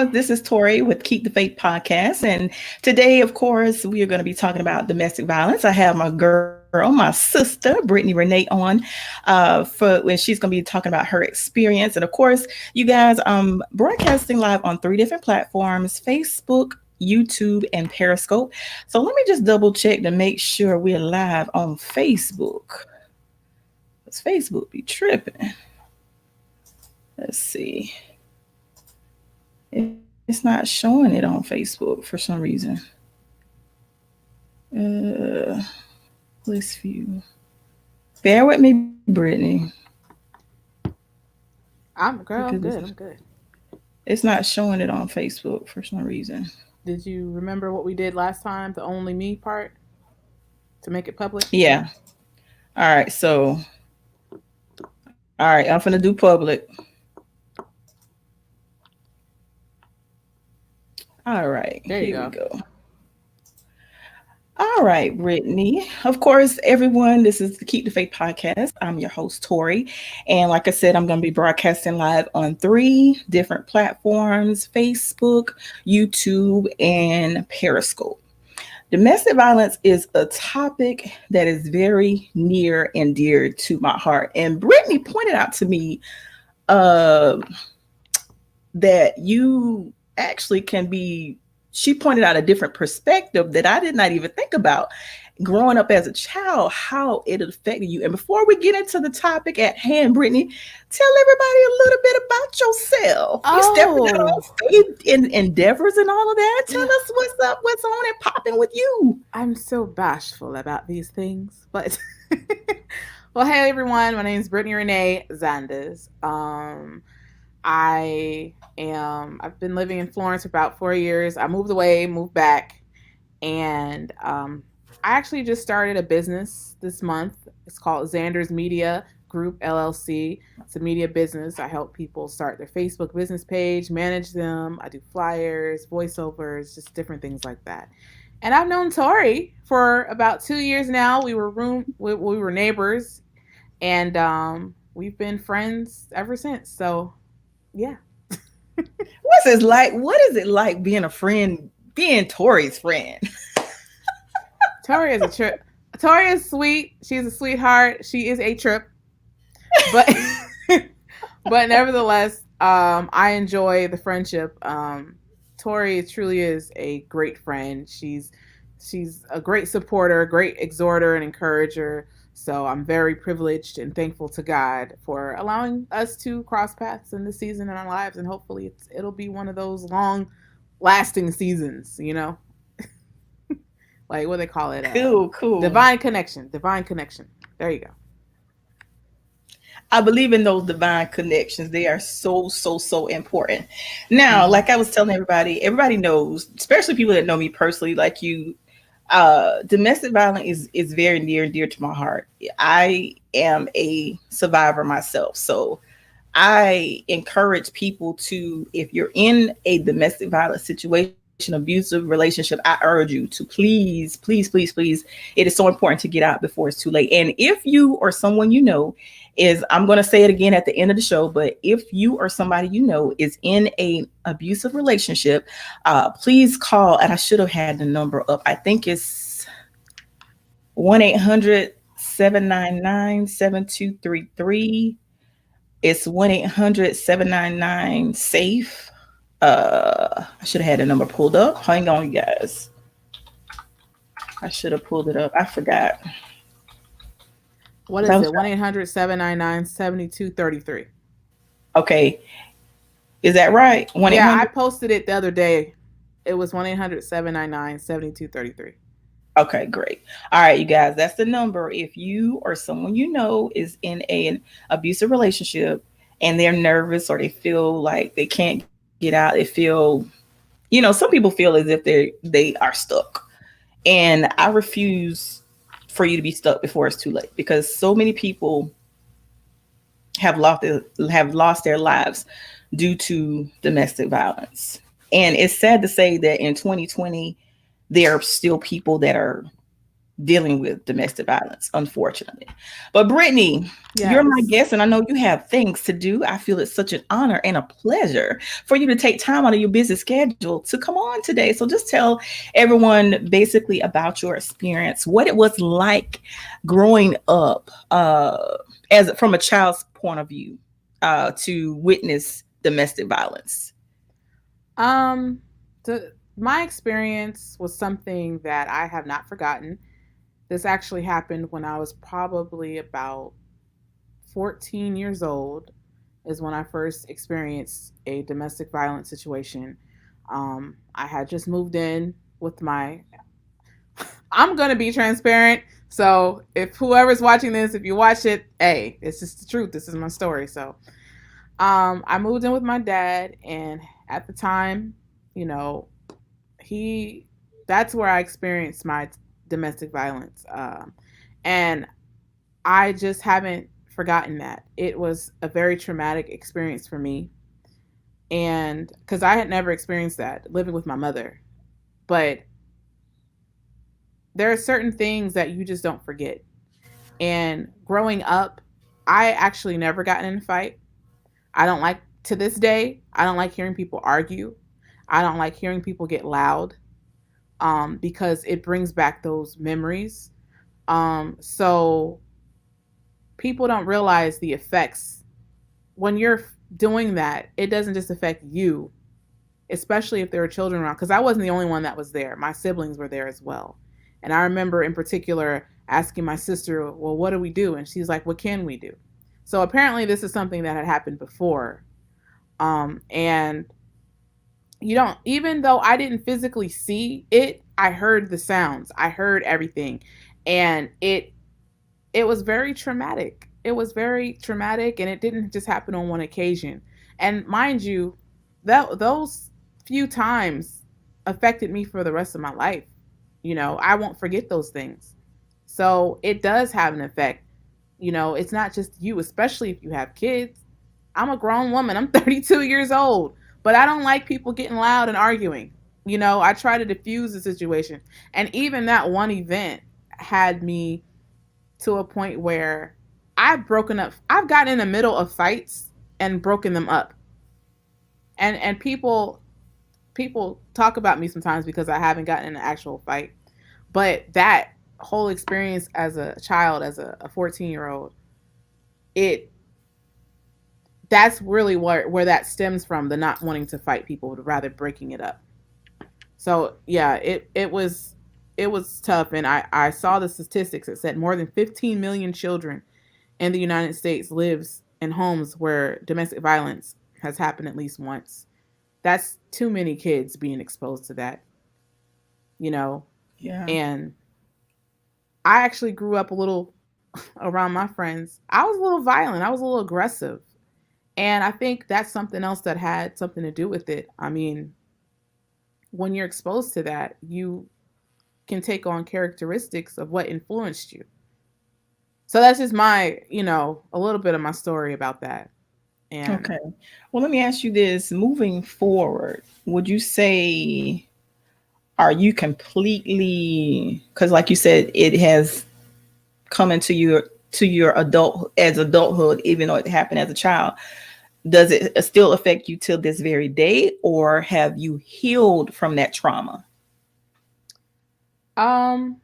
This is Tori with Keep the Faith podcast. And today, of course, we are going to be talking about domestic violence. I have my girl, my sister, Brittany Renee, on for when she's going to be talking about her experience. And of course, you guys, broadcasting live on three different platforms: Facebook, YouTube, and Periscope. So let me just double check to make sure we're live on Facebook. Because Facebook be tripping. Let's see. It's not showing it on Facebook for some reason. Let's view. Bear with me, Brittany. I'm good. I'm good. It's not showing it on Facebook for some reason. Did you remember what we did last time? The only me part to make it public? Yeah. All right. So, all right. I'm going to do public. All right. There you Here we go. All right, Brittany. Of course, everyone, this is the Keep the Faith podcast. I'm your host, Tori. And like I said, I'm going to be broadcasting live on three different platforms: Facebook, YouTube, and Periscope. Domestic violence is a topic that is very near and dear to my heart. And Brittany pointed out to me that you actually can be, she pointed out a different perspective that I did not even think about growing up as a child, how it affected you. And before we get into the topic at hand, Brittany, tell everybody a little bit about yourself. You stepping out on stage in endeavors and all of that. Tell us what's up, what's on and popping with you. I'm so bashful about these things, but well, hey everyone, my name is Brittany Renee Zanders. I've been living in Florence for about 4 years. I moved away, moved back, and I actually just started a business this month. It's called Zanders Media Group LLC. It's a media business. I help people start their Facebook business page, manage them. I do flyers, voiceovers, just different things like that. And I've known Tori for about 2 years now. We were neighbors, and we've been friends ever since. So, yeah. What is it like being a friend, being Tori's friend? Tori is a trip. Tori is sweet. She's a sweetheart. She is a trip. But but nevertheless, I enjoy the friendship. Tori truly is a great friend. She's a great supporter, a great exhorter and encourager. So I'm very privileged and thankful to God for allowing us to cross paths in this season in our lives. And hopefully it'll be one of those long lasting seasons, you know, like what they call it. Cool. Divine connection. There you go. I believe in those divine connections. They are so important. Now, like I was telling everybody knows, especially people that know me personally, like you, domestic violence is very near and dear to my heart. I am a survivor myself. So I encourage people to, if you're in a domestic violence situation, abusive relationship, I urge you to please. It is so important to get out before it's too late. And if you or someone you know I'm going to say it again at the end of the show, but if you or somebody you know is in a abusive relationship, please call. And I should have had the number up. I think it's 1-800-799-7233. It's 1-800-799-SAFE. I should have had the number pulled up. Hang on, you guys. I should have pulled it up. I forgot. What is it? 1-800-799-7233. Okay. Is that right? Yeah, I posted it the other day. It was 1-800-799-7233. Okay, great. All right, you guys, that's the number. If you or someone you know is in an abusive relationship and they're nervous or they feel like they can't get out, they feel, some people feel as if they are stuck. And I refuse for you to be stuck before it's too late, because so many people have lost their lives due to domestic violence. And it's sad to say that in 2020, there are still people that are dealing with domestic violence, unfortunately. But Brittany, you're my Yes. guest, and I know you have things to do. I feel it's such an honor and a pleasure for you to take time out of your busy schedule to come on today. So just tell everyone basically about your experience, what it was like growing up as from a child's point of view to witness domestic violence. Um, my experience was something that I have not forgotten. This actually happened when I was probably about 14 years old, is when I first experienced a domestic violence situation. I had just moved in with my. I'm gonna be transparent. So if whoever's watching this, if you watch it, hey, it's just the truth. This is my story. So, I moved in with my dad, and at the time, you know, he. That's where I experienced my domestic violence, and I just haven't forgotten that. It was a very traumatic experience for me. And because I had never experienced that living with my mother. But there are certain things that you just don't forget. And growing up, I actually never got in a fight. I don't like, to this day, I don't like hearing people argue. I don't like hearing people get loud, because it brings back those memories. So people don't realize the effects when you're doing that. It doesn't just affect you, especially if there are children around. Because I wasn't the only one that was there. My siblings were there as well. And I remember in particular asking my sister, well, what do we do? And she's like, what can we do? So apparently this is something that had happened before. And you don't, even though I didn't physically see it, I heard the sounds. I heard everything. And it was very traumatic. It was very traumatic, and it didn't just happen on one occasion. And mind you, that those few times affected me for the rest of my life. I won't forget those things. So it does have an effect. It's not just you, especially if you have kids. I'm a grown woman. I'm 32 years old, but I don't like people getting loud and arguing. I try to diffuse the situation. And even that one event had me to a point where I've gotten in the middle of fights and broken them up. And people talk about me sometimes because I haven't gotten in an actual fight. But that whole experience as a child, as a 14-year-old, it that's really where that stems from, the not wanting to fight people, but rather breaking it up. So yeah, it was tough, and I saw the statistics. It said more than 15 million children in the United States lives in homes where domestic violence has happened at least once. That's too many kids being exposed to that, you know. Yeah. And I actually grew up a little around my friends. I was a little violent. I was a little aggressive. And I think that's something else that had something to do with it. I mean, when you're exposed to that, you can take on characteristics of what influenced you. So that's just a little bit of my story about that. And Okay. Well, let me ask you this. Moving forward, would you say, are you completely, because like you said, it has come into your adulthood, even though it happened as a child. Does it still affect you till this very day, or have you healed from that trauma? um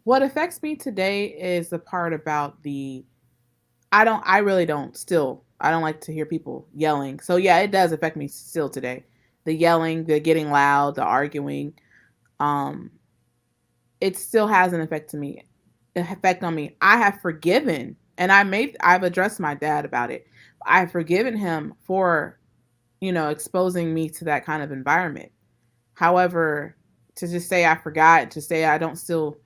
what affects me today is the part about the I really don't still I don't like to hear people yelling. So yeah, it does affect me still today. The yelling, the getting loud, the arguing, um it still has an effect on me. I have forgiven, and I've addressed my dad about it. I've forgiven him for, exposing me to that kind of environment. However, to just say I forgot, to say I don't still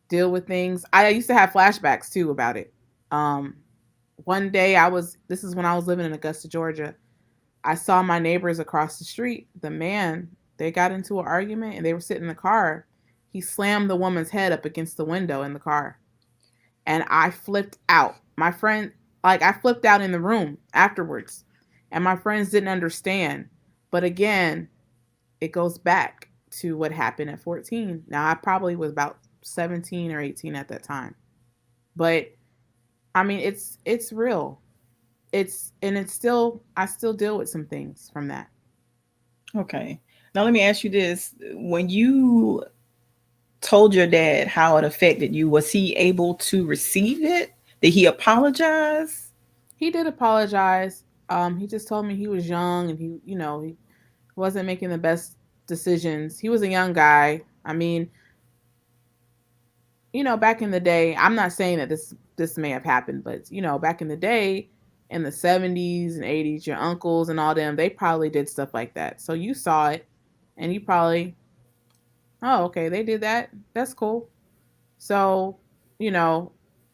deal with things. I used to have flashbacks too about it. Um, One day this is when I was living in Augusta, Georgia. I saw my neighbors across the street. They got into an argument and they were sitting in the car. He slammed the woman's head up against the window in the car. And I flipped out. I flipped out in the room afterwards. And my friends didn't understand. But again, it goes back to what happened at 14. Now, I probably was about 17 or 18 at that time. But I mean, it's real. It's still, I still deal with some things from that. Okay. Now let me ask you this. When you told your dad how it affected you, was he able to receive it? Did he apologize? He did apologize. He just told me he was young and he wasn't making the best decisions. He was a young guy. I mean, back in the day, I'm not saying that this may have happened, but back in the day, in the 70s and 80s, your uncles and all them, they probably did stuff like that. So you saw it, and you probably, oh, okay, they did that. That's cool. So, you know,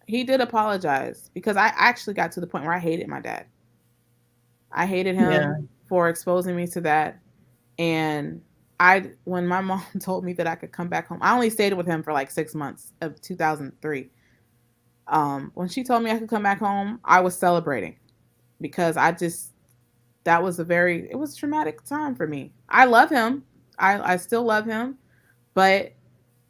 he did apologize because I actually got to the point where I hated my dad. I hated Yeah. him for exposing me to that. And when my mom told me that I could come back home, I only stayed with him for like 6 months of 2003. When she told me I could come back home, I was celebrating because it was a traumatic time for me. I love him. I still love him, but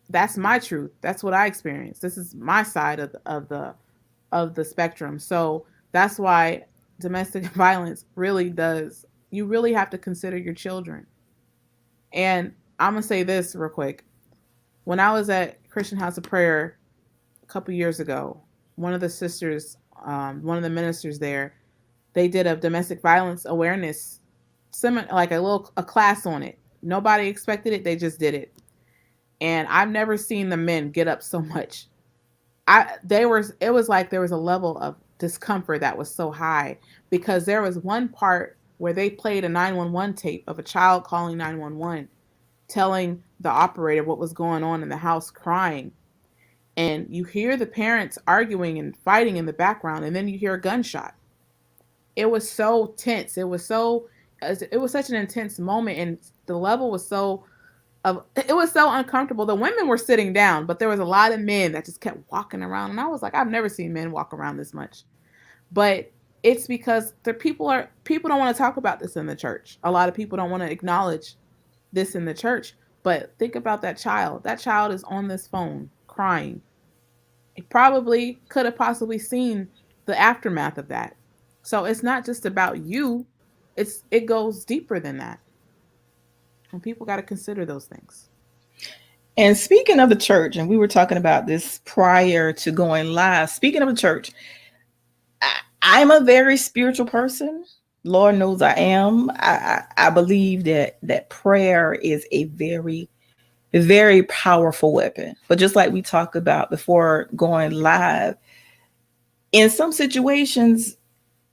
that's my truth. That's what I experienced. This is my side of the spectrum. So that's why domestic violence really does. You really have to consider your children. And I'm gonna say this real quick. When I was at Christian House of Prayer a couple years ago, one of the sisters, one of the ministers there, they did a domestic violence awareness, like a class on it. Nobody expected it; they just did it. And I've never seen the men get up so much. It was like there was a level of discomfort that was so high because there was one part where they played a 911 tape of a child calling 911, telling the operator what was going on in the house, crying. And you hear the parents arguing and fighting in the background, and then you hear a gunshot. It was so tense. It was such an intense moment, and the level was it was so uncomfortable. The women were sitting down, but there was a lot of men that just kept walking around, and I was like, I've never seen men walk around this much. But it's because people don't want to talk about this in the church. A lot of people don't want to acknowledge this in the church. But think about that child. That child is on this phone crying. He probably could have possibly seen the aftermath of that. So it's not just about you. It goes deeper than that. And people got to consider those things. And speaking of the church, and we were talking about this prior to going live. Speaking of the church, I'm a very spiritual person. Lord knows I am. I believe that prayer is a very, very powerful weapon. But just like we talked about before going live, in some situations,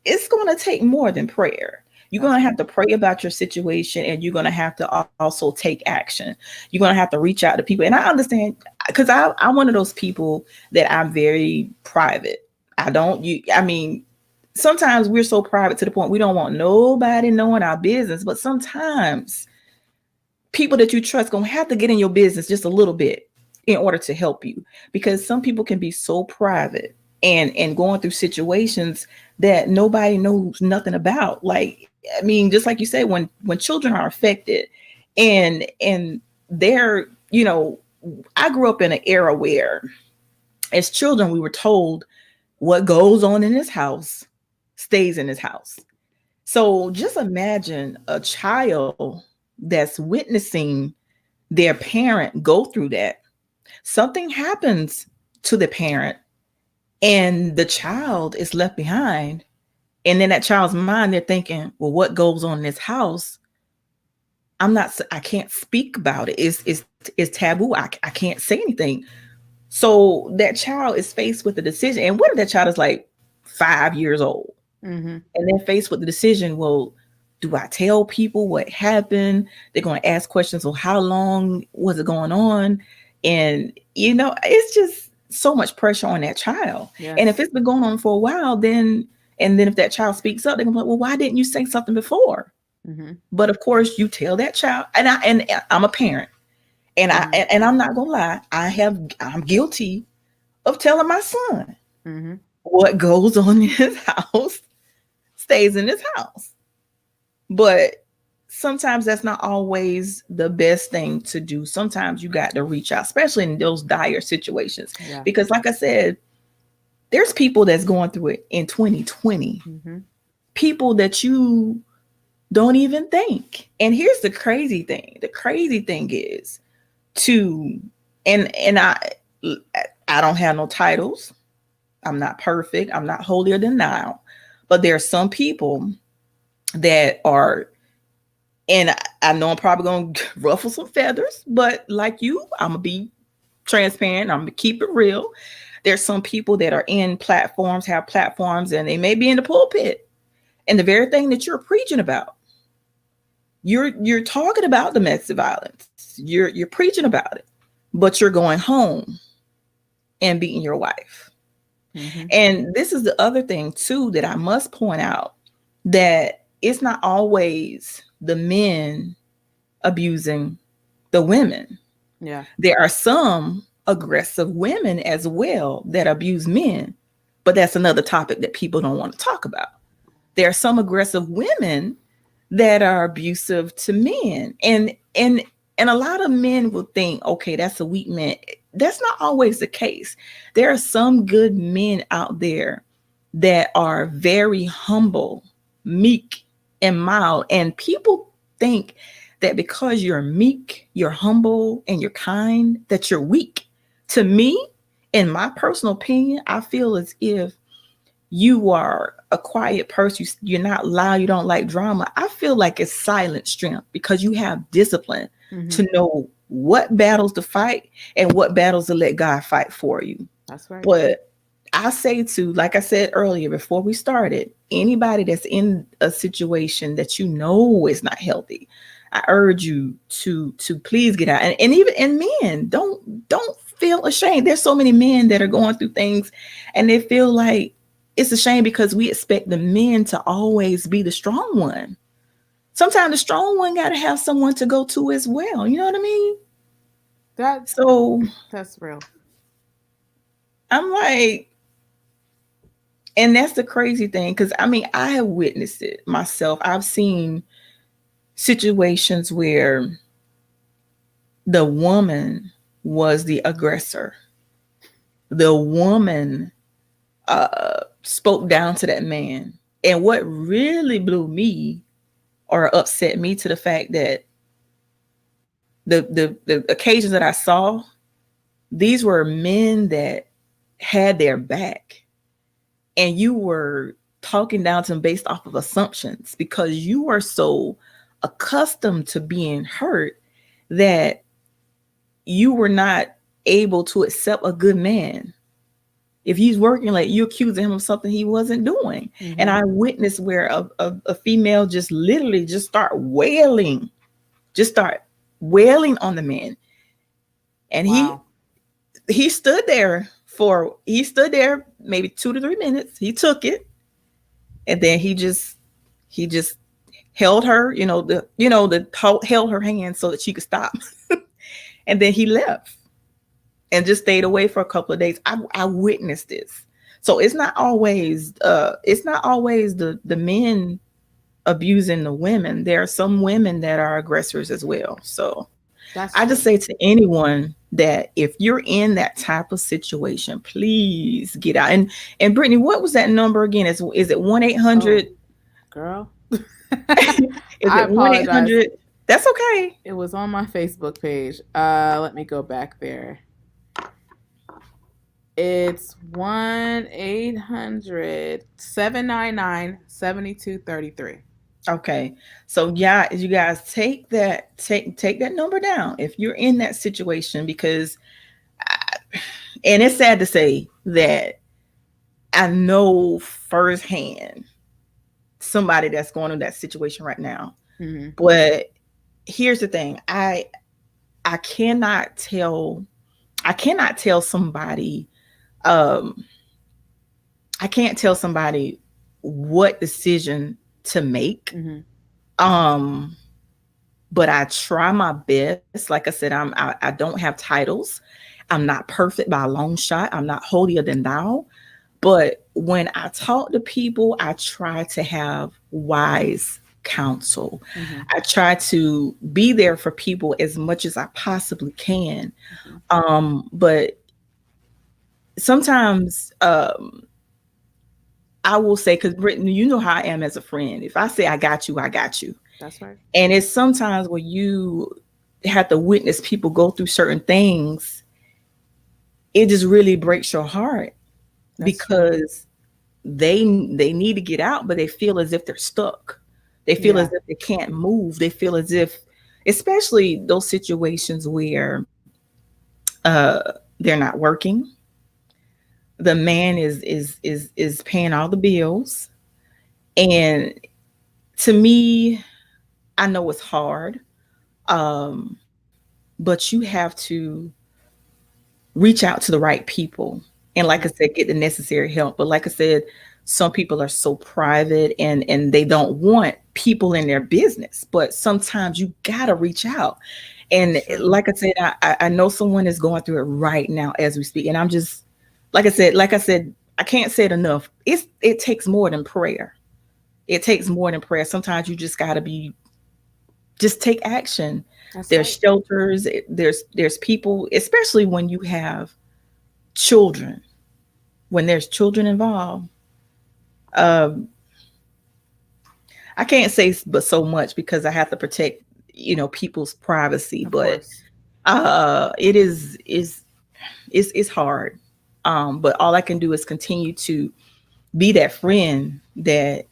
it's going to take more than prayer. You're going to have to pray about your situation, and you're going to have to also take action. You're going to have to reach out to people. And I understand because I'm one of those people that I'm very private. I mean, sometimes we're so private to the point we don't want nobody knowing our business. But sometimes people that you trust going to have to get in your business just a little bit in order to help you, because some people can be so private and going through situations that nobody knows nothing about. Like, I mean, just like you said, when children are affected and they're, I grew up in an era where as children we were told what goes on in this house stays in this house. So just imagine a child that's witnessing their parent go through that. Something happens to the parent and the child is left behind. And in that child's mind, they're thinking, well, what goes on in this house? I can't speak about it. It's taboo. I can't say anything. So that child is faced with the decision. And what if that child is like 5 years old? Mm-hmm. And they're faced with the decision, well, do I tell people what happened? They're going to ask questions. Well, how long was it going on? And, it's just so much pressure on that child. Yes. And if it's been going on for a while, then if that child speaks up, they're going to be like, well, why didn't you say something before? Mm-hmm. But of course, you tell that child, and I'm a parent, and I'm not going to lie, I'm guilty of telling my son what goes on in his house stays in his house. But sometimes that's not always the best thing to do. Sometimes you got to reach out, especially in those dire situations. Yeah. Because, like I said, there's people that's going through it in 2020, Mm-hmm. people that you don't even think. And here's the crazy thing. The crazy thing is to, and I don't have no titles. I'm not perfect. I'm not holier than thou. But there are some people that are, and I know I'm probably going to ruffle some feathers, but like you, I'm going to be transparent. I'm going to keep it real. There's some people that are in platforms, have platforms, and they may be in the pulpit. And the very thing that you're preaching about, you're talking about domestic violence. You're preaching about it, but you're going home and beating your wife. Mm-hmm. And this is the other thing too that I must point out, that it's not always the men abusing the women. Yeah. There are some aggressive women as well that abuse men, but that's another topic that people don't want to talk about. There are some aggressive women that are abusive to men, and a lot of men will think, okay, that's a weak man. That's not always the case. There are some good men out there that are very humble, meek, and mild, and people think that because you're meek, you're humble, and you're kind, that you're weak. To me, in my personal opinion, I feel as if you are a quiet person, you're not loud, you don't like drama. I feel like it's silent strength because you have discipline Mm-hmm. to know what battles to fight and what battles to let God fight for you. That's right. But I say to, like I said earlier before we started, anybody that's in a situation that you know is not healthy, I urge you to please get out. And even, and men, don't feel ashamed. There's so many men that are going through things and they feel like it's a shame because we expect the men to always be the strong one. Sometimes the strong one got to have someone to go to as well. You know what I mean? That So that's real. I'm like, and that's the crazy thing, because I mean, I have witnessed it myself. I've seen situations where the woman was the aggressor. The woman spoke down to that man. And what really blew me or upset me to the fact that the occasions that I saw, these were men that had their back, and you were talking down to them based off of assumptions because you are so accustomed to being hurt that you were not able to accept a good man. If he's working late, you accusing him of something he wasn't doing. And Mm-hmm. I witnessed where a female just literally just start wailing on the man. And he Wow. he he stood there maybe 2 to 3 minutes. He took it, and then he just held her, held her hand so that she could stop. And then he left and just stayed away for a couple of days. I witnessed this. So it's not always the men abusing the women. There are some women that are aggressors as well. So I That's just say true. to anyone that if you're in that type of situation, please get out. And Brittany, what was that number again? Is it 1-800? Oh, girl. Is I it one eight apologize. hundred? That's okay. It was on my Facebook page. Let me go back there. It's 1-800-799-7233. Okay. So yeah, you guys take that number down if you're in that situation, because and it's sad to say that I know firsthand somebody that's going through that situation right now. Mm-hmm. But here's the thing. I cannot tell I cannot tell somebody um I can't tell somebody what decision to make. Mm-hmm. Um but I try my best. Like I said, I don't have titles. I'm not perfect by a long shot. I'm not holier than thou. But when I talk to people, I try to have wise counsel. Mhm. I try to be there for people as much as I possibly can. Mhm. But sometimes I will say, because Brittany, you know how I am as a friend. If I say I got you, I got you. That's right. And it's sometimes where you have to witness people go through certain things, it just really breaks your heart That's true. because they need to get out, but they feel as if they're stuck. They feel as Yeah. if they can't move. They feel as if, especially those situations where they're not working. The man is paying all the bills, and to me, I know it's hard, but you have to reach out to the right people. And like I Mhm. said, get the necessary help. But like I said, some people are so private and they don't want people in their business. But sometimes you gotta reach out. That's And true. like I said, I know someone is going through it right now as we speak. And I'm just like I said, I can't say it enough. It takes more than prayer. It takes more than prayer. Sometimes you just gotta be just take action. That's There's right. shelters, there's people, especially when you have children. When there's children involved, um, I can't say but so much because I have to protect, people's privacy. Of But course. it is hard. But all I can do is continue to be that friend that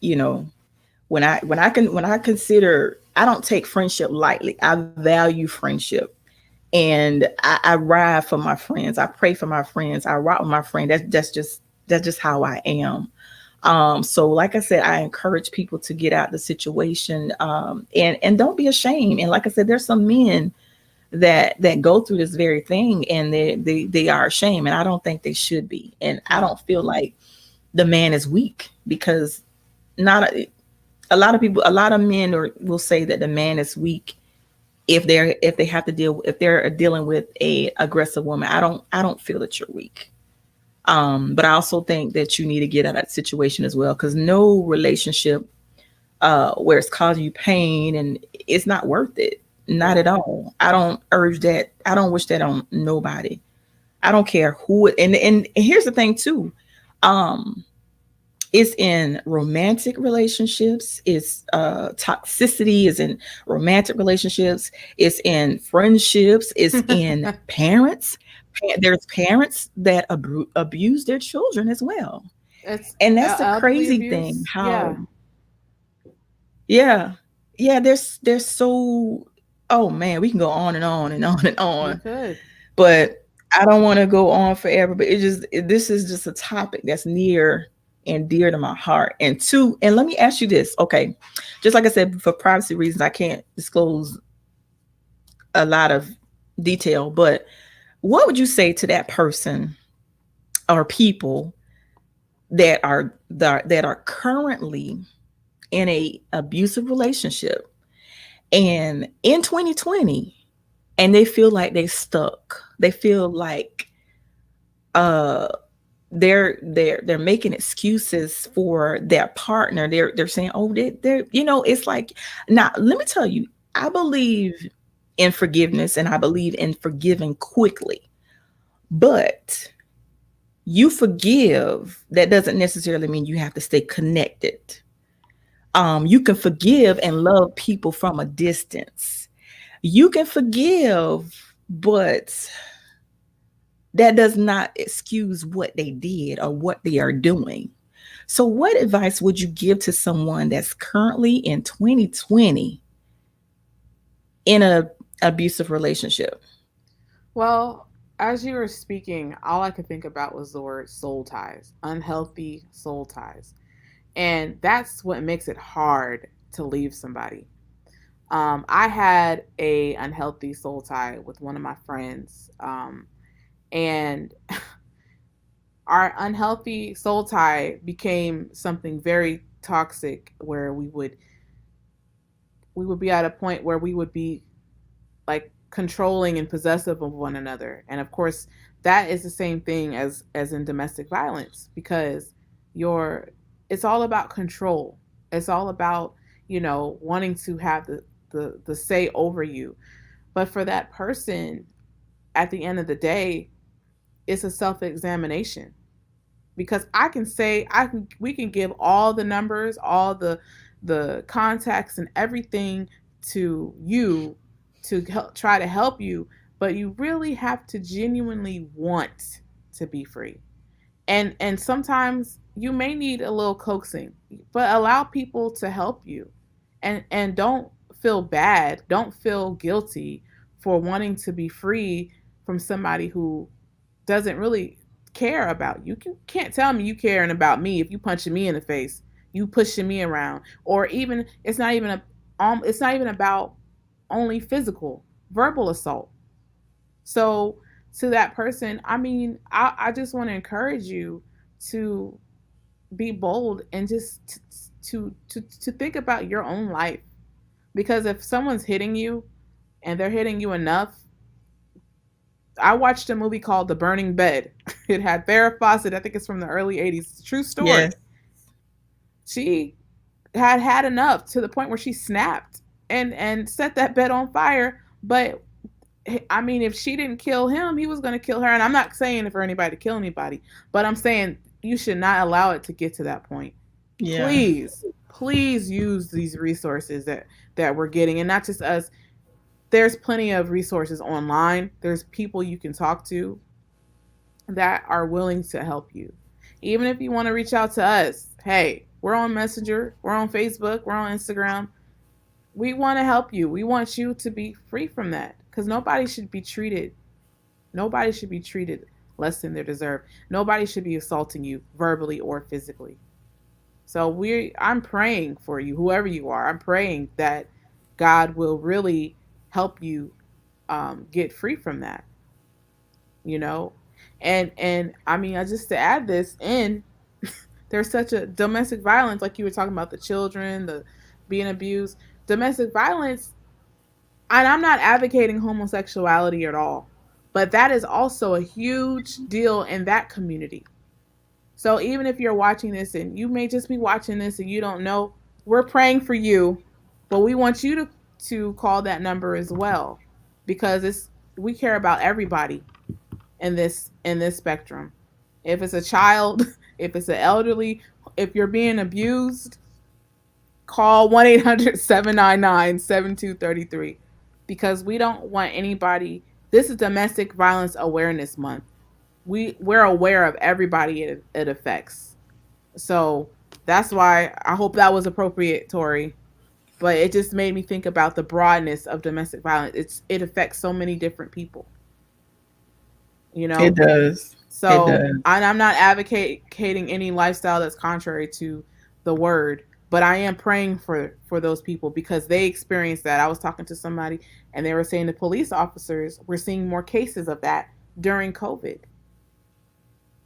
when I consider, I don't take friendship lightly. I value friendship, and I ride for my friends. I pray for my friends. I rock with my friend. That's just how I am. So like I said, I encourage people to get out the situation, and don't be ashamed. And like I said, there's some men that go through this very thing, and they are ashamed, and I don't think they should be. And I No. don't feel like the man is weak, because not a lot of people, a lot of men will say that the man is weak if they have to deal if they're dealing with a aggressive woman. I don't feel that you're weak. But I also think that you need to get out of that situation as well, because no relationship where it's causing you pain, and it's not worth it. Not Yeah. at all. I don't urge that. I don't wish that on nobody. I don't care who and here's the thing too. Um, it's in romantic relationships. It's toxicity is in romantic relationships. It's in friendships. It's in parents. There's parents that abuse their children as well, It's and that's the elderly crazy thing. abuse. How Yeah. Yeah, yeah. There's so, oh man, we can go on and on and on and We on, could. but I don't want to go on forever. But this is just a topic that's near and dear to my heart. And let me ask you this, okay? Just like I said, for privacy reasons, I can't disclose a lot of detail. But what would you say to that person or people that are currently in a abusive relationship and in 2020, and they feel like they stuck? They feel like uh they're making excuses for their partner. They're saying, oh, they're it's like, now let me tell you, I believe in forgiveness, and I believe in forgiving quickly. But you forgive, that doesn't necessarily mean you have to stay connected. You can forgive and love people from a distance. You can forgive, but that does not excuse what they did or what they are doing. So, what advice would you give to someone that's currently in 2020 in a abusive relationship? Well, as you were speaking, all I could think about was the word soul ties, unhealthy soul ties. And that's what makes it hard to leave somebody. I had a unhealthy soul tie with one of my friends, and our unhealthy soul tie became something very toxic, where we would be at a point where we would be like controlling and possessive of one another. And of course, that is the same thing as in domestic violence, because you're it's all about control. It's all about, wanting to have the say over you. But for that person, at the end of the day, it's a self-examination, because we can give all the numbers, all the contacts and everything to you to try to help you, but you really have to genuinely want to be free. And sometimes you may need a little coaxing, but allow people to help you. And don't feel bad, don't feel guilty for wanting to be free from somebody who doesn't really care about you. You can't tell me you caring about me if you punching me in the face, you pushing me around, or even it's not even about only physical, verbal assault. So to that person, I mean, I just want to encourage you to be bold and just to think about your own life, because if someone's hitting you and they're hitting you enough. I watched a movie called The Burning Bed. It had Farrah Fawcett. I think it's from the early 80s. It's a true story. Yes. She had enough to the point where she snapped and set that bed on fire. But I mean, if she didn't kill him, he was going to kill her. And I'm not saying for anybody to kill anybody, but I'm saying you should not allow it to get to that point. Yeah. Please use these resources that we're getting, and not just us. There's plenty of resources online. There's people you can talk to that are willing to help you. Even if you want to reach out to us, hey, we're on Messenger, we're on Facebook, we're on Instagram. We want to help you. We want you to be free from that, because nobody should be treated less than they deserve. Nobody should be assaulting you verbally or physically. So I'm praying for you, whoever you are. I'm praying that God will really help you get free from that, you know. And I mean, just to add this in, there's such a domestic violence, like you were talking about the children, the being abused, domestic violence. And I'm not advocating homosexuality at all, but that is also a huge deal in that community. So even if you're watching this and you may just be watching this and you don't know, we're praying for you, but we want you to call that number as well, because we care about everybody in this spectrum. If it's a child, if it's an elderly, if you're being abused, call 1-800-799-7233, because we don't want anybody. This is Domestic Violence Awareness Month. We're aware of everybody it affects. So that's why I hope that was appropriate, Tori. But it just made me think about the broadness of domestic violence. It affects so many different people, you It know. does. It So does. I'm not advocating any lifestyle that's contrary to the word, but I am praying for those people, because they experienced that. I was talking to somebody and they were saying the police officers were seeing more cases of that during COVID,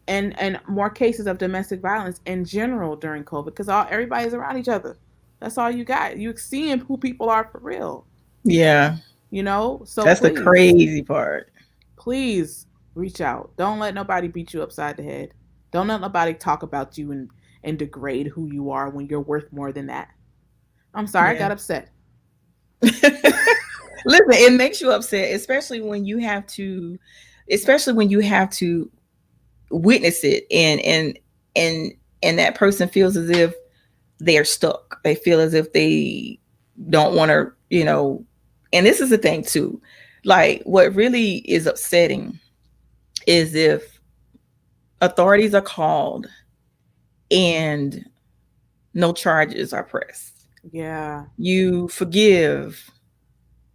and more cases of domestic violence in general during COVID, because everybody's around each other. That's all you got. You seeing who people are for real, Yeah. So That's the please, crazy part. please reach out. Don't let nobody beat you upside the head. Don't let nobody talk about you and degrade who you are when you're worth more than that. I'm sorry, I Yeah. got upset. Listen, it makes you upset, especially when you have to witness it, and and that person feels as if they're stuck. They feel as if they don't want to, and this is the thing too. Like, what really is upsetting is if authorities are called and no charges are pressed. Yeah. You forgive.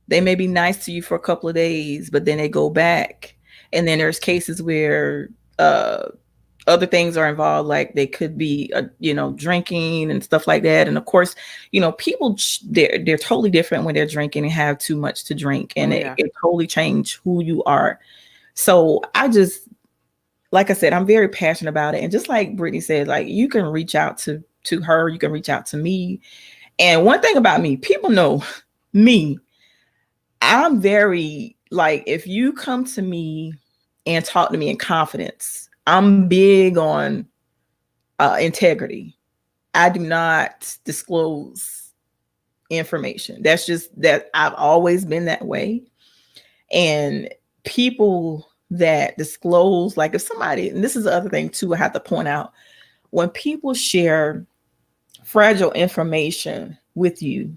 They may be nice to you for a couple of days, but then they go back. And then there's cases where other things are involved, like they could be, drinking and stuff like that. And of course, people, they're totally different when they're drinking and have too much to drink, and Oh yeah. it totally change who you are. So like I said, I'm very passionate about it. And just like Brittany said, like, you can reach out to her, you can reach out to me. And one thing about me, people know me. I'm very, like, if you come to me and talk to me in confidence, I'm big on integrity. I do not disclose information. That's just that I've always been that way. And people that disclose, like if somebody, and this is the other thing too, I have to point out, when people share fragile information with you,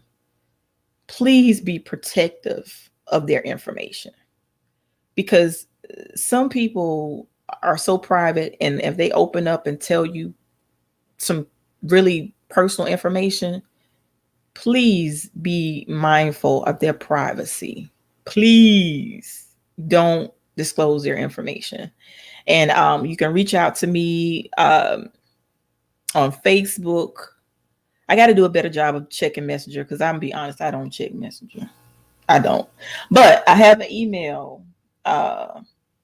please be protective of their information, because some people are so private, and if they open up and tell you some really personal information, please be mindful of their privacy. Please don't disclose their information. And you can reach out to me on Facebook. I got to do a better job of checking Messenger, because I'm gonna be honest, I don't check Messenger. I don't. But I have an email.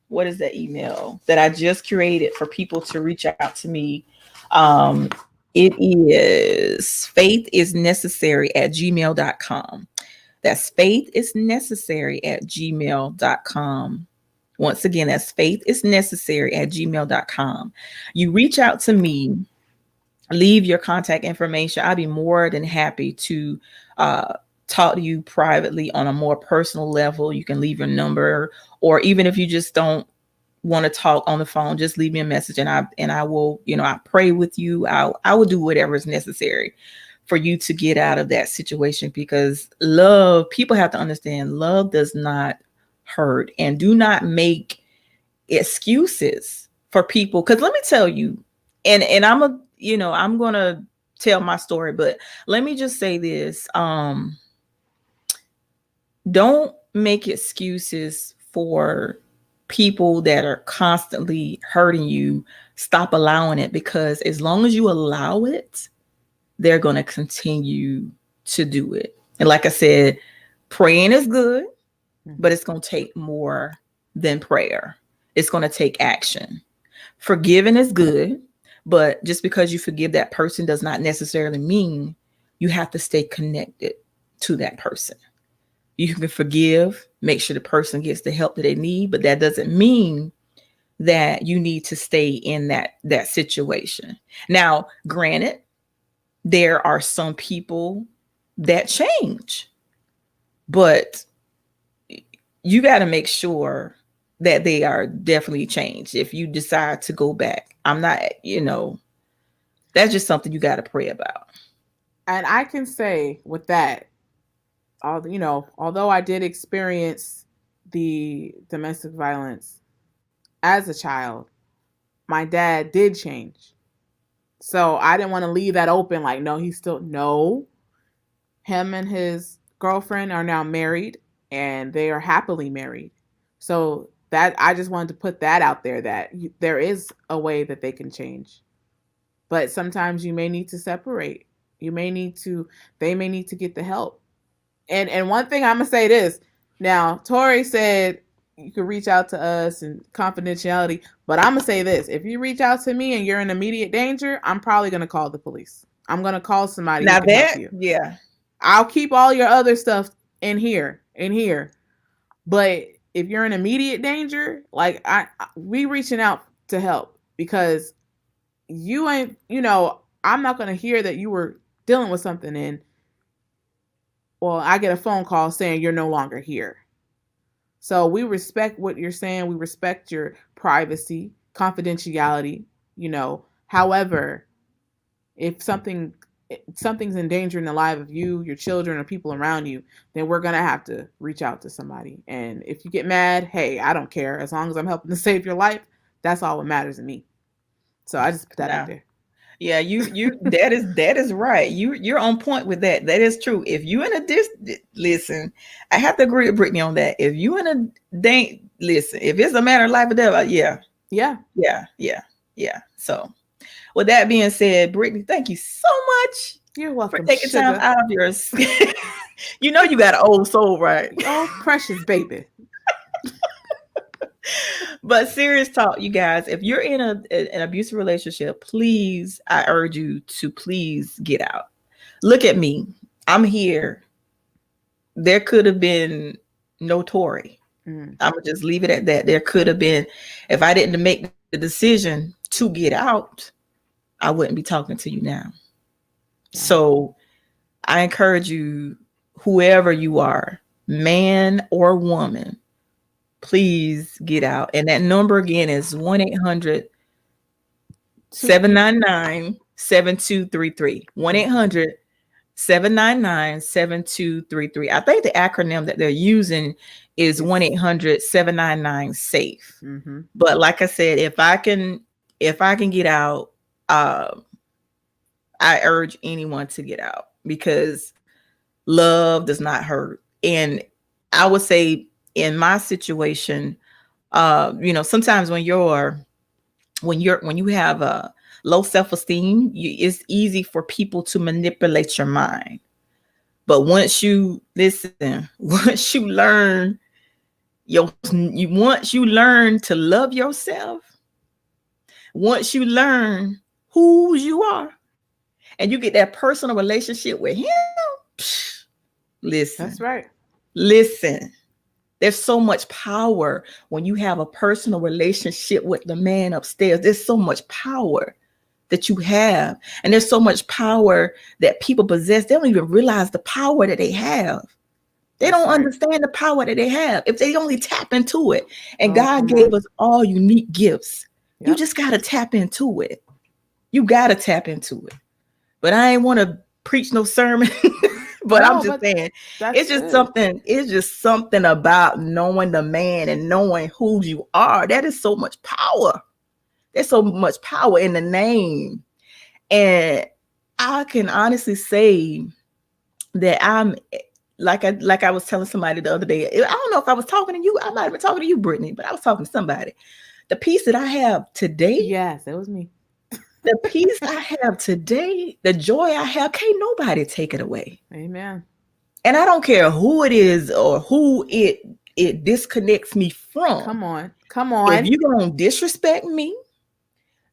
What is that email that I just created for people to reach out to me? Um, it is faithisnecessary@gmail.com. That's faithisnecessary@gmail.com. Once again, that's faithisnecessary@gmail.com. You reach out to me, leave your contact information. I'll be more than happy to talk to you privately on a more personal level. You can leave your number, or even if you just don't want to talk on the phone, just leave me a message, and I will, I pray with you. I will do whatever is necessary for you to get out of that situation, because love, people have to understand, love does not hurt, and do not make excuses for people. Because let me tell you, and I'm gonna tell my story, but let me just say this. Don't make excuses for people that are constantly hurting you. Stop allowing it, because as long as you allow it, they're going to continue to do it. And like I said, praying is good, but it's going to take more than prayer. It's going to take action. Forgiving is good, but just because you forgive that person does not necessarily mean you have to stay connected to that person. You can forgive, make sure the person gets the help that they need, but that doesn't mean that you need to stay in that situation. Now, granted, there are some people that change, but you got to make sure that they are definitely changed. If you decide to go back, I'm not, that's just something you got to pray about. And I can say with that, although I did experience the domestic violence as a child, my dad did change. So I didn't want to leave that open, like, no, he's still, no. Him and his girlfriend are now married, and they are happily married. So that, I just wanted to put that out there, that there is a way that they can change. But sometimes you may need to separate. They may need to get the help. And one thing I'm gonna say this. Now, Tori said you could reach out to us and confidentiality, but I'm gonna say this: if you reach out to me and you're in immediate danger, I'm probably gonna call the police. I'm gonna call somebody Now who can help you. yeah, I'll keep all your other stuff in here, but if you're in immediate danger, like we reaching out to help, because you ain't, I'm not gonna hear that you were dealing with something, and well, I get a phone call saying you're no longer here. So we respect what you're saying. We respect your privacy, confidentiality, However, if something's endangering the life of you, your children, or people around you, then we're going to have to reach out to somebody. And if you get mad, hey, I don't care. As long as I'm helping to save your life, that's all that matters to me. So I just put that out there. Yeah, you that is right. You're on point with that. That is true. If you in a listen, I have to agree with Brittany on that. If you in a listen, if it's a matter of life or death, yeah. So, with that being said, Brittany, thank you so much. You're welcome for taking sugar. time out of yours. You got an old soul, right? Oh, precious baby. But serious talk, you guys, if you're in an abusive relationship, please, I urge you to please get out. Look at me. I'm here. There could have been no Tori. I'm going to just leave it at that. There could have been, if I didn't make the decision to get out, I wouldn't be talking to you now. So I encourage you whoever you are, man or woman, please get out. And that number again is 1-800 Two. 799 7233. 1-800 799 7233. I think the acronym that they're using is It's 1-800 799 SAFE. mm-hmm. But like I said, if I can get out, I urge anyone to get out because love does not hurt. And I would say in my situation, sometimes when you have a low self-esteem, it's easy for people to manipulate your mind. But once you listen, once you learn once you learn to love yourself, once you learn who you are, and you get that personal relationship with him, psh, That's listen, right. listen. There's so much power when you have a personal relationship with the man upstairs. There's so much power that you have. And there's so much power that people possess. They don't even realize the power that they have. They That's don't right. understand the power that they have if they only tap into it. And Oh, God come gave on. us all unique gifts. You Yep. just got to tap into it. You got to tap into it. But I ain't want to preach no sermon. But I'm No, just but saying, that's good. it's just something about knowing the man and knowing who you are. That is so much power. There's so much power in the name. And I can honestly say that I'm like I was telling somebody the other day. I don't know if I was talking to you. I might have been talking to you, Brittany, but I was talking to somebody. The peace that I have today, Yes, it was me. the peace I have today, the joy I have, can't nobody take it away. Amen. And I don't care who it is or who it disconnects me from. Come on. Come If on. you're gonna disrespect me,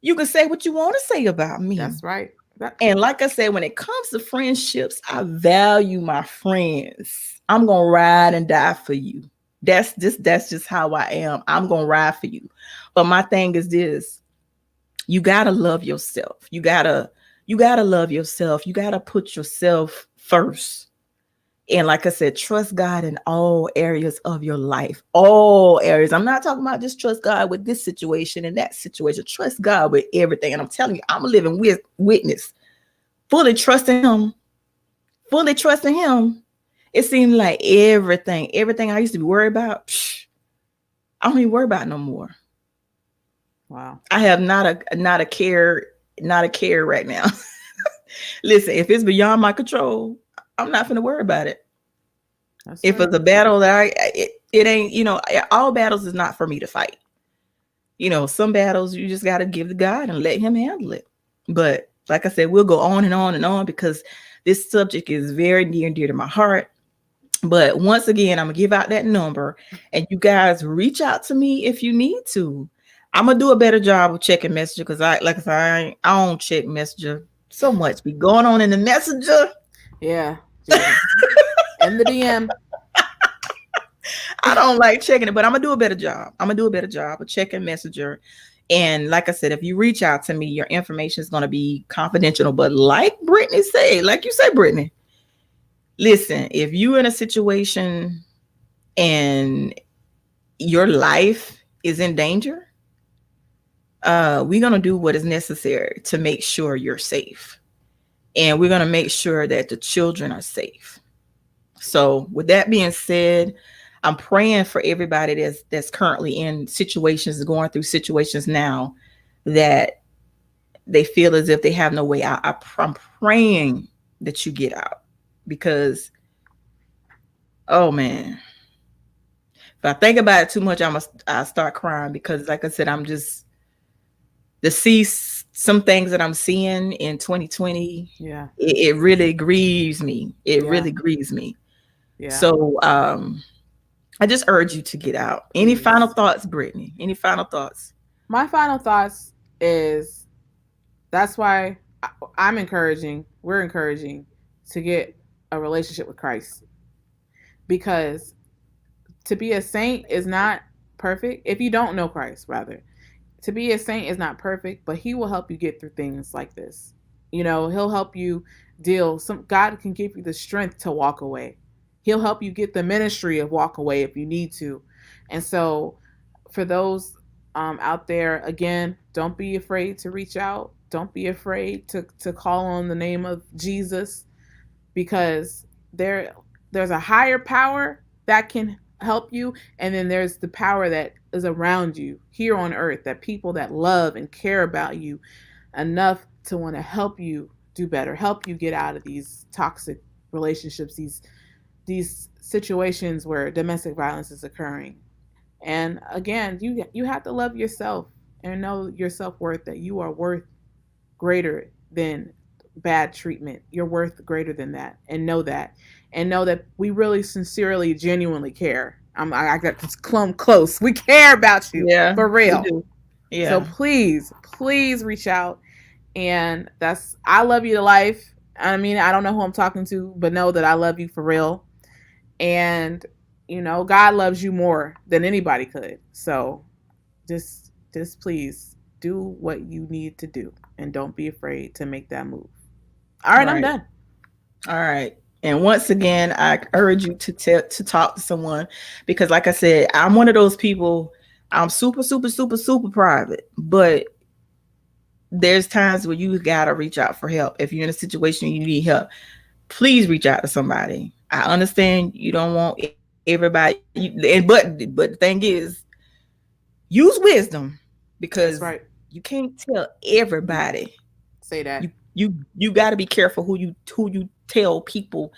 you can say what you want to say about me. That's right. That And like I said, when it comes to friendships, I value my friends. I'm gonna ride and die for you. That's just how I am. I'm gonna ride for you. But my thing is this: you gotta love yourself. You gotta love yourself. You gotta put yourself first. And like I said, trust God in all areas of your life. All areas. I'm not talking about just trust God with this situation and that situation. Trust God with everything. And I'm telling you, I'm a living witness. Fully trusting Him. Fully trusting Him. It seemed like everything I used to be worried about, I don't even worry about it no more. wow. I have not a care right now. Listen, if it's beyond my control, I'm not gonna worry about it. That's If right. it's a battle that it ain't, all battles is not for me to fight. Some battles you just got to give to God and let Him handle it. But like I said, we'll go on and on and on because this subject is very near and dear to my heart. But once again, I'm gonna give out that number, and you guys reach out to me if you need to. I'm gonna do a better job of checking Messenger because like I said, I don't check Messenger so much. Be going on in the Messenger. Yeah. Jesus. And the DM. I don't like checking it, but I'm gonna do a better job. I'm gonna do a better job of checking Messenger. And like I said, if you reach out to me, your information is gonna be confidential. But like Brittany said, like you said, Brittany, listen, if you're in a situation and your life is in danger, we're gonna do what is necessary to make sure you're safe. And we're gonna make sure that the children are safe. So with that being said, I'm praying for everybody that's currently in situations, going through situations now that they feel as if they have no way out. I'm praying that you get out because, oh man, if I think about it too much, I start crying because, like I said, I'm just to see some things that I'm seeing in 2020. Yeah. It really grieves me. It Yeah. really grieves me. Yeah. So, I just urge you to get out. Any final Please. thoughts, Brittany? Any final thoughts? My final thoughts is that's why I'm encouraging, we're encouraging to get a relationship with Christ because to be a saint is not perfect. If you don't know Christ, rather, to be a saint is not perfect, but He will help you get through things like this. He'll help you deal. God can give you the strength to walk away. He'll help you get the ministry of walk away if you need to. And so, for those out there, again, don't be afraid to reach out. Don't be afraid to call on the name of Jesus, because there's a higher power that can help you, and then there's the power that is around you here on earth, that people that love and care about you enough to want to help you do better, help you get out of these toxic relationships, these situations where domestic violence is occurring. And again, you have to love yourself and know your self-worth, that you are worth greater than bad treatment. You're worth greater than that, and know that. And know that we really sincerely, genuinely care. I got this clump close. We care about you Yeah, for we real. do. So Yeah. please, please reach out. And I love you to life. I mean, I don't know who I'm talking to, but know that I love you for real. And God loves you more than anybody could. So just please do what you need to do, and don't be afraid to make that move. All right, I'm Right. done. All right. And once again, I urge you to talk to someone, because, like I said, I'm one of those people. I'm super, super, super, super private, but there's times where you gotta reach out for help. If you're in a situation you need help, please reach out to somebody. I understand you don't want but the thing is, use wisdom, That's because right. you can't tell everybody. Say You that. you got to be careful who you tell people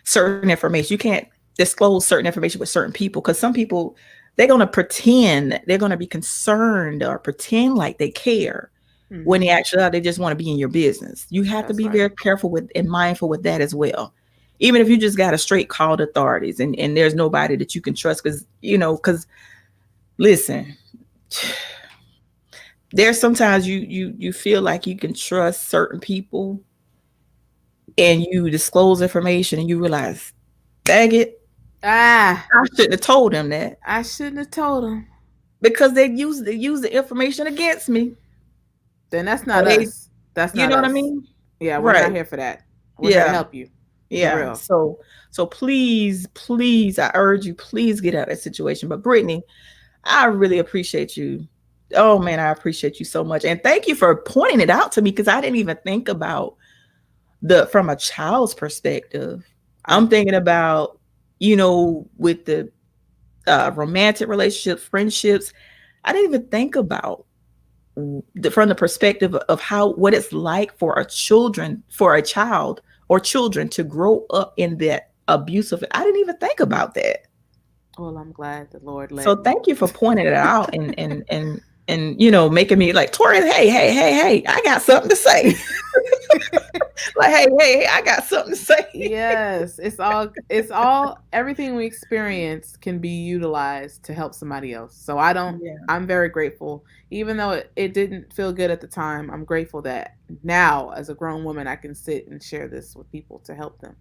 certain information. You can't disclose certain information with certain people, because some people, they're going to pretend they're going to be concerned or pretend like they care, when Mm-hmm. they actually they just want to be in your business. You have to That's be right. very careful with and mindful with that as well. Even if you just got a straight call to authorities, and there's nobody that you can trust, because listen, there's sometimes you feel like you can trust certain people, and you disclose information and you realize, dang it, Ah, I shouldn't have told them that, I shouldn't have told him. because they use the information against me. Then that's Or not they, us. That's you not know what I us. mean? Yeah, we're not Right. here for that. We're here to Yeah. help you. For Yeah. real. So please, please, I urge you, please get out of that situation. But Brittany, I really appreciate you. Oh man, I appreciate you so much. And thank you for pointing it out to me, because I didn't even think about the from a child's perspective. I I'm thinking about, with the romantic relationships, friendships. I didn't even think about from the perspective of how what it's like for a child or children to grow up in that abusive. I didn't even think about that. well, I'm glad the Lord So let me. thank you for pointing it out, and making me like, Tori, hey, hey, hey, hey, I got something to say. Like, hey, hey, hey, I got something to say. Yes, it's all everything we experience can be utilized to help somebody else. So Yeah. I'm very grateful. Even though it didn't feel good at the time, I'm grateful that now as a grown woman I can sit and share this with people to help them.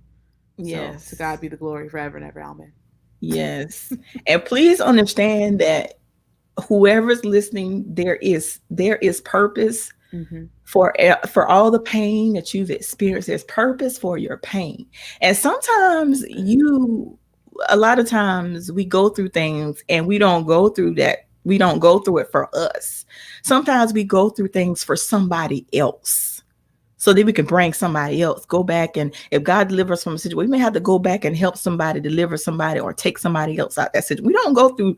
So to God Yes. be the glory forever and ever. Amen. Yes. And please understand that whoever's listening, there is purpose Mm-hmm. for all the pain that you've experienced. There's purpose for your pain. And sometimes a lot of times we go through things, and we don't go through it for us. Sometimes we go through things for somebody else, so that we can bring somebody else, go back, and if God delivers from a situation, we may have to go back and help somebody, deliver somebody, or take somebody else out that situation. We don't go through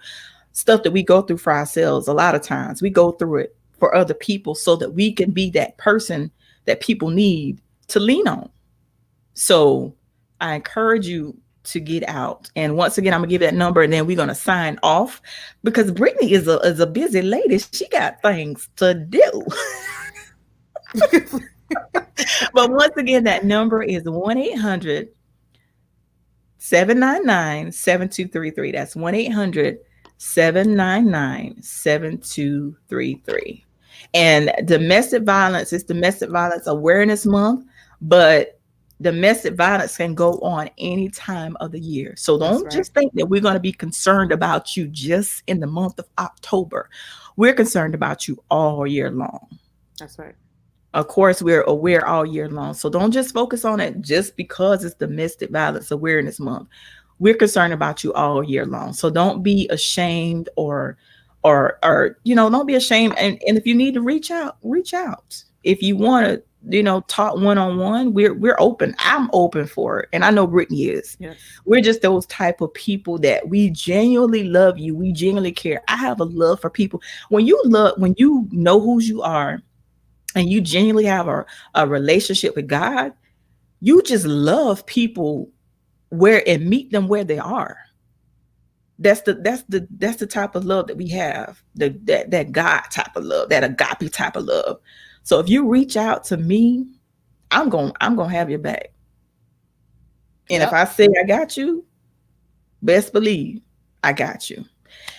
stuff that we go through for ourselves. A lot of times we go through it for other people, so that we can be that person that people need to lean on. So I encourage you to get out. And once again, I'm gonna give that number, and then we're gonna sign off, because Brittany is a busy lady. She got things to do. But once again, that number is 1-800-799-7233. That's 1-800-799-7233. And domestic violence awareness month, but domestic violence can go on any time of the year. So That's don't right. just think that we're going to be concerned about you just in the month of October. We're concerned about you all year long. That's right. Of course, we're aware all year long. So don't just focus on it just because it's domestic violence awareness month. we're concerned about you all year long. So don't be ashamed or don't be ashamed. And if you need to reach out, reach out. If you want to, talk one on one, we're open. I'm open for it. And I know Brittany is. Yes. We're just those type of people that we genuinely love you. We genuinely care. I have a love for people. When you know who you are and you genuinely have a relationship with God, you just love people where and meet them where they are. That's the type of love that we have. That God type of love, that agape type of love. So if you reach out to me, I'm gonna have your back. And if Yep. I say I got you, best believe I got you.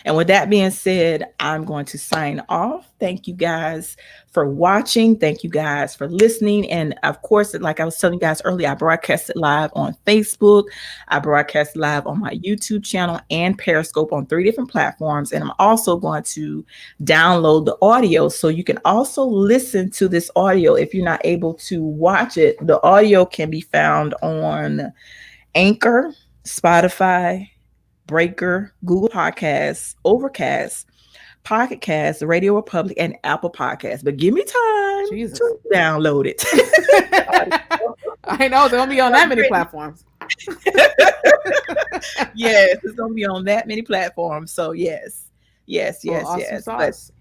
And with that being said, I'm going to sign off. Thank you guys for watching. Thank you guys for listening. And of course, like I was telling you guys earlier, I broadcast it live on Facebook. I broadcast live on my YouTube channel and Periscope on 3 different platforms. And I'm also going to download the audio so you can also listen to this audio. If you're not able to watch it, the audio can be found on Anchor, Spotify, Breaker, Google Podcasts, Overcast, Pocket Cast, Radio Republic, and Apple Podcasts. But give me time Jesus. to download it. I know it's gonna be on that many platforms. Yes, it's gonna be on that many platforms. So yes, yes, Well, yes, awesome yes. But sauce.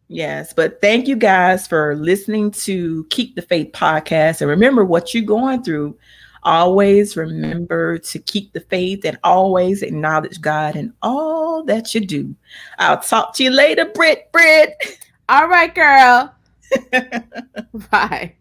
yes, but thank you guys for listening to Keep the Faith podcast. And remember what you're going through. Always remember to keep the faith and always acknowledge God in all that you do. I'll talk to you later, Britt. All right, girl. Bye.